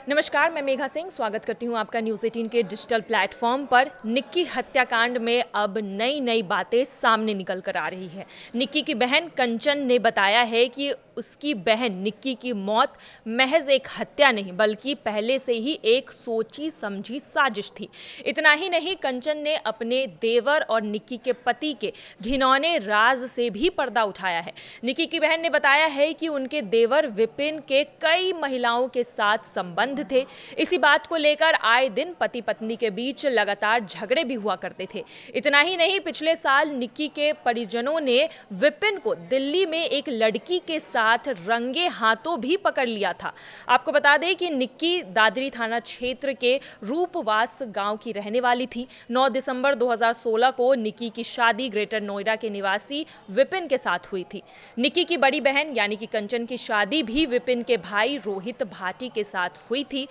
नमस्कार, मैं मेघा सिंह स्वागत करती हूं आपका न्यूज़ 18 के डिजिटल प्लेटफॉर्म पर। निक्की हत्याकांड में अब नई बातें सामने निकल कर आ रही है। निक्की की बहन कंचन ने बताया है कि उसकी बहन निक्की की मौत महज एक हत्या नहीं बल्कि पहले से ही एक सोची समझी साजिश थी। इतना ही नहीं, कंचन ने अपने देवर और निक्की के पति के घिनौने राज से भी पर्दा उठाया है। निक्की की बहन ने बताया है कि उनके देवर विपिन के कई महिलाओं के साथ संबंध थे। इसी बात को लेकर आए दिन पति पत्नी के बीच लगातार झगड़े भी हुआ करते थे। इतना ही नहीं, पिछले साल निक्की के परिजनों ने विपिन को दिल्ली में एक लड़की के साथ रंगे हाथों भी पकड़ लिया था। आपको बता दें कि निक्की दादरी थाना क्षेत्र के रूपवास गांव की रहने वाली थी। 9 दिसंबर 2016 को निक्की की शादी ग्रेटर नोएडा के निवासी विपिन के साथ हुई थी। निक्की की बड़ी बहन यानी कि कंचन की शादी भी विपिन के भाई रोहित भाटी के साथ हुई थी।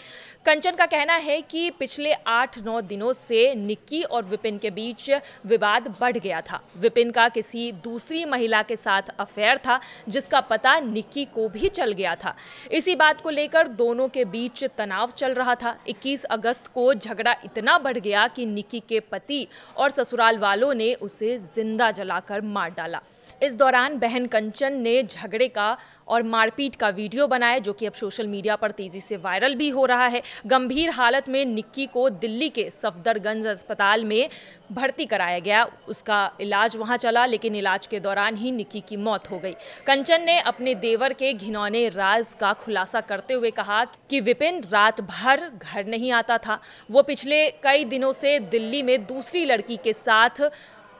कंचन का कहना है कि पिछले 8-9 दिनों से निक्की और विपिन के बीच विवाद बढ़ गया था। विपिन का किसी दूसरी महिला के साथ अफेयर था जिसका पता निक्की को भी चल गया था। इसी बात को लेकर दोनों के बीच तनाव चल रहा था। 21 अगस्त को झगड़ा इतना बढ़ गया कि निक्की के पति और ससुराल वालों ने उसे जिंदा जलाकर मार डाला। इस दौरान बहन कंचन ने झगड़े का और मारपीट का वीडियो बनाया जो कि अब सोशल मीडिया पर तेजी से वायरल भी हो रहा है। गंभीर हालत में निक्की को दिल्ली के सफदरगंज अस्पताल में भर्ती कराया गया। उसका इलाज वहां चला, लेकिन इलाज के दौरान ही निक्की की मौत हो गई। कंचन ने अपने देवर के घिनौने राज का खुलासा करते हुए कहा कि विपिन रात भर घर नहीं आता था। वो पिछले कई दिनों से दिल्ली में दूसरी लड़की के साथ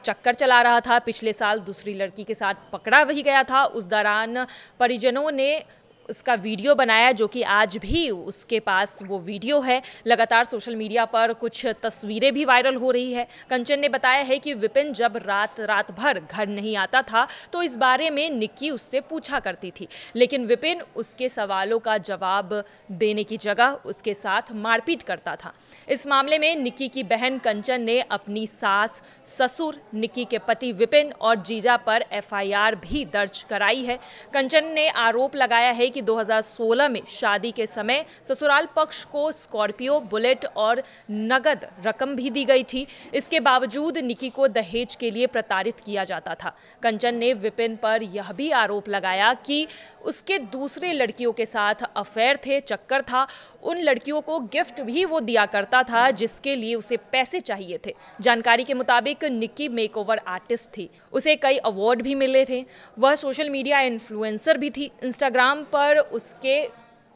चक्कर चला रहा था। पिछले साल दूसरी लड़की के साथ पकड़ा भी गया था। उस दौरान परिजनों ने उसका वीडियो बनाया जो कि आज भी उसके पास वो वीडियो है। लगातार सोशल मीडिया पर कुछ तस्वीरें भी वायरल हो रही है। कंचन ने बताया है कि विपिन जब रात भर घर नहीं आता था तो इस बारे में निक्की उससे पूछा करती थी, लेकिन विपिन उसके सवालों का जवाब देने की जगह उसके साथ मारपीट करता था। इस मामले में निक्की की बहन कंचन ने अपनी सास, ससुर, निक्की के पति विपिन और जीजा पर FIR भी दर्ज कराई है। कंचन ने आरोप लगाया है कि 2016 में शादी के समय ससुराल पक्ष को स्कॉर्पियो, बुलेट और नगद रकम भी दी गई थी। इसके बावजूद निक्की को दहेज के लिए प्रताड़ित किया जाता था। कंचन ने विपिन पर यह भी आरोप लगाया कि उसके दूसरे लड़कियों के साथ अफेयर थे, चक्कर था। उन लड़कियों को गिफ्ट भी वो दिया करता था जिसके लिए उसे पैसे चाहिए थे। जानकारी के मुताबिक निक्की मेकओवर आर्टिस्ट थी। उसे कई अवार्ड भी मिले थे। वह सोशल मीडिया इन्फ्लुएंसर भी थी। इंस्टाग्राम पर उसके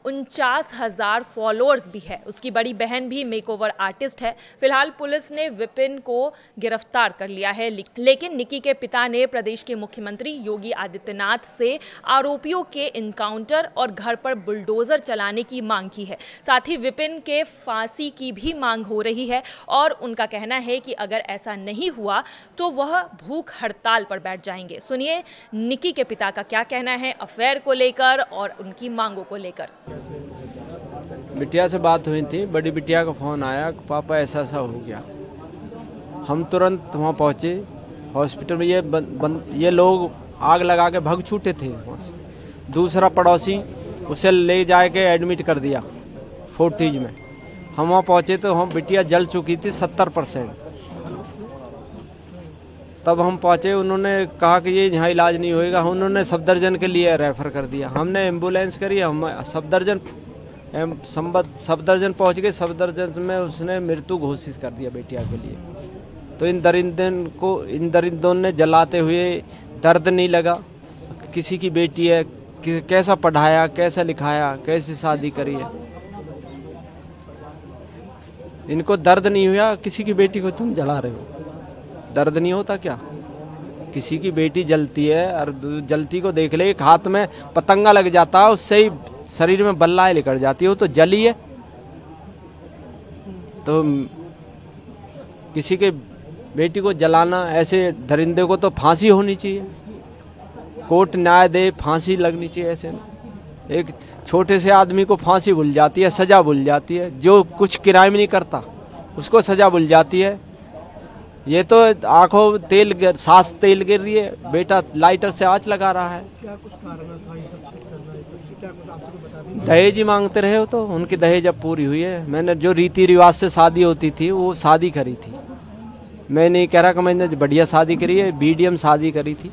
49,000 फॉलोअर्स भी है। उसकी बड़ी बहन भी मेकओवर आर्टिस्ट है। फिलहाल पुलिस ने विपिन को गिरफ्तार कर लिया है, लेकिन निक्की के पिता ने प्रदेश के मुख्यमंत्री योगी आदित्यनाथ से आरोपियों के इनकाउंटर और घर पर बुलडोजर चलाने की मांग की है। साथ ही विपिन के फांसी की भी मांग हो रही है और उनका कहना है कि अगर ऐसा नहीं हुआ तो वह भूख हड़ताल पर बैठ जाएंगे। सुनिए निक्की के पिता का क्या कहना है अफेयर को लेकर और उनकी मांगों को लेकर। बिटिया से बात हुई थी, बड़ी बिटिया का फ़ोन आया कि पापा ऐसा ऐसा हो गया। हम तुरंत वहाँ पहुँचे हॉस्पिटल में। ये लोग आग लगा के भाग छूटे थे वहाँ से। दूसरा पड़ोसी उसे ले जाके एडमिट कर दिया फोर्टिज में। हम वहाँ पहुँचे तो हम बिटिया जल चुकी थी 70%। तब हम पहुँचे, उन्होंने कहा कि ये यहाँ इलाज नहीं होएगा। उन्होंने सफदरजंग के लिए रेफ़र कर दिया। हमने एम्बुलेंस करी, हम सफदरजंग पहुँच गए। सफदरजंग में उसने मृत्यु घोषित कर दिया बेटिया के लिए। तो इन दरिंदों ने जलाते हुए, दर्द नहीं लगा, किसी की बेटी है, कैसा पढ़ाया, कैसा लिखाया, कैसे शादी करी है। इनको दर्द नहीं हुआ, किसी की बेटी को तुम जला रहे हो। दर्द नहीं होता क्या? किसी की बेटी जलती है और जलती को देख ले, एक हाथ में पतंगा लग जाता है, उससे ही शरीर में बल्लाएं निकल जाती है, वो तो जली है। तो किसी के बेटी को जलाना, ऐसे दरिंदे को तो फांसी होनी चाहिए। कोर्ट न्याय दे, फांसी लगनी चाहिए। ऐसे एक छोटे से आदमी को फांसी भूल जाती है, सजा भूल जाती है। जो कुछ क्राइम नहीं करता उसको सजा भूल जाती है। ये तो आंखों सांस तेल गिर रही है, बेटा लाइटर से आंच लगा रहा है। क्या कुछ कारण था ये सब करना? क्या कुछ आपसे बता दहेज ही मांगते रहे हो तो उनकी दहेज अब पूरी हुई है। मैंने जो रीति रिवाज से शादी होती थी वो शादी करी थी। मैं नहीं कह रहा कि मैंने बढ़िया शादी करी है, बीडीएम शादी करी थी।